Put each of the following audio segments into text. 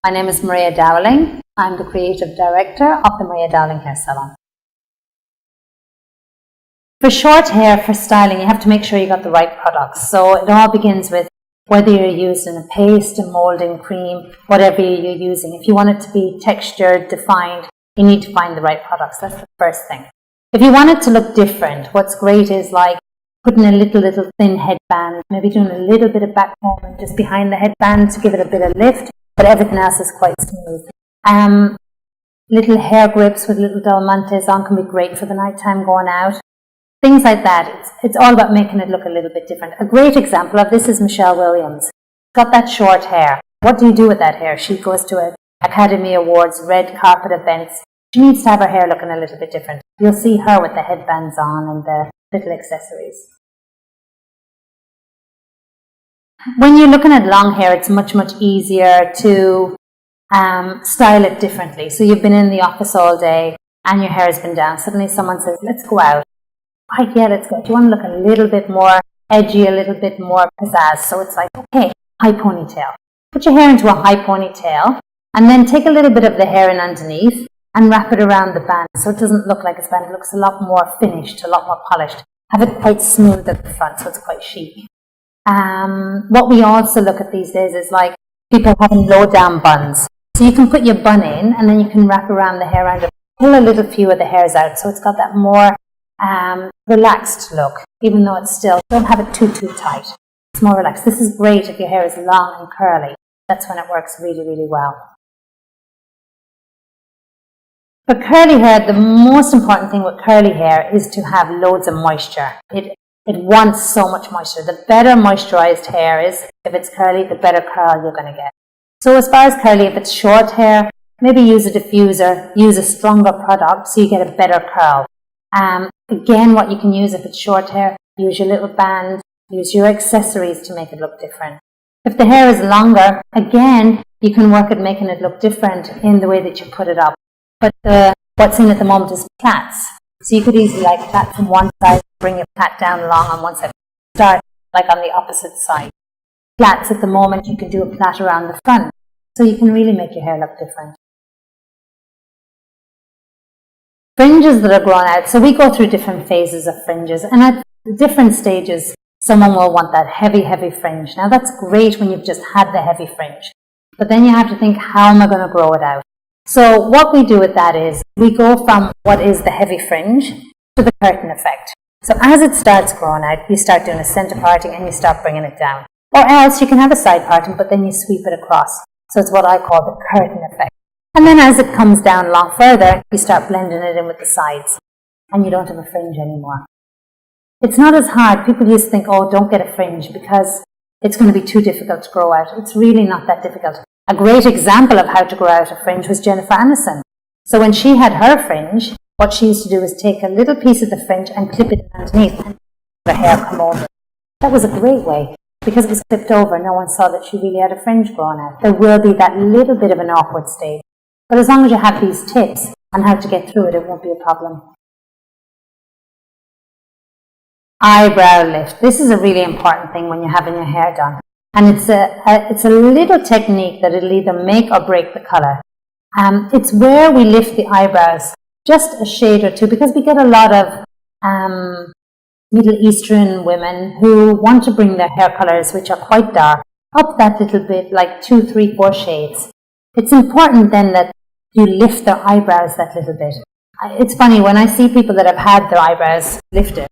My name is Maria Dowling. I'm the Creative Director of the Maria Dowling Hair Salon. For short hair, for styling, you have to make sure you got the right products. So it all begins with whether you're using a paste, a molding cream, whatever you're using. If you want it to be textured, defined, you need to find the right products. That's the first thing. If you want it to look different, what's great is like putting a little thin headband, maybe doing a little bit of back movement just behind the headband to give it a bit of lift, but everything else is quite smooth. Little hair grips with little dolmantes on can be great for the nighttime going out. Things like that. It's all about making it look a little bit different. A great example of this is Michelle Williams. Got that short hair. What do you do with that hair? She goes to Academy Awards, red carpet events. She needs to have her hair looking a little bit different. You'll see her with the headbands on and the little accessories. When you're looking at long hair, it's much easier to style it differently. So you've been in the office all day and your hair has been down. Suddenly someone says, let's go out. Right, yeah, let's go. Do you want to look a little bit more edgy, a little bit more pizzazz? So it's like, okay, high ponytail. Put your hair into a high ponytail and then take a little bit of the hair in underneath and wrap it around the band so it doesn't look like it's band. It looks a lot more finished, a lot more polished. Have it quite smooth at the front so it's quite chic. What we also look at these days is like people having low down buns. So you can put your bun in and then you can wrap around the hair around it, pull a little few of the hairs out so it's got that more relaxed look, even though it's still, don't have it too tight. It's more relaxed. This is great if your hair is long and curly. That's when it works really well. For curly hair, the most important thing with curly hair is to have loads of moisture. It wants so much moisture. The better moisturized hair is, if it's curly, the better curl you're going to get. So as far as curly, if it's short hair, maybe use a diffuser, use a stronger product so you get a better curl. Again, what you can use if it's short hair, use your little band, use your accessories to make it look different. If the hair is longer, again, you can work at making it look different in the way that you put it up. But what's in at the moment is plaits. So you could easily like plait from one side, bring your plait down long on one side, start like on the opposite side. Plaits at the moment, you can do a plait around the front. So you can really make your hair look different. Fringes that are grown out. So we go through different phases of fringes. And at different stages, someone will want that heavy fringe. Now that's great when you've just had the heavy fringe. But then you have to think, how am I going to grow it out? So what we do with that is we go from what is the heavy fringe to the curtain effect. So as it starts growing out, you start doing a center parting and you start bringing it down. Or else you can have a side parting, but then you sweep it across. So it's what I call the curtain effect. And then as it comes down a lot further, you start blending it in with the sides. And you don't have a fringe anymore. It's not as hard. People used to think, oh, don't get a fringe because it's going to be too difficult to grow out. It's really not that difficult. A great example of how to grow out a fringe was Jennifer Aniston. So when she had her fringe, what she used to do was take a little piece of the fringe and clip it underneath and her hair come over. That was a great way because it was clipped over. No one saw that she really had a fringe growing out. There will be that little bit of an awkward stage. But as long as you have these tips on how to get through it, it won't be a problem. Eyebrow lift. This is a really important thing when you're having your hair done. And it's a little technique that it'll either make or break the colour. It's where we lift the eyebrows just a shade or two because we get a lot of Middle Eastern women who want to bring their hair colours, which are quite dark, up that little bit, like 2, 3, 4 shades. It's important then that you lift their eyebrows that little bit. It's funny, when I see people that have had their eyebrows lifted,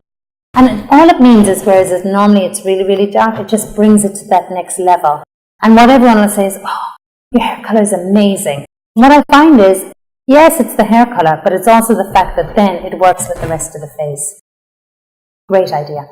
and all it means is, whereas normally it's really dark, it just brings it to that next level. And what everyone will say is, oh, your hair colour is amazing. And what I find is, yes, it's the hair colour, but it's also the fact that then it works with the rest of the face. Great idea.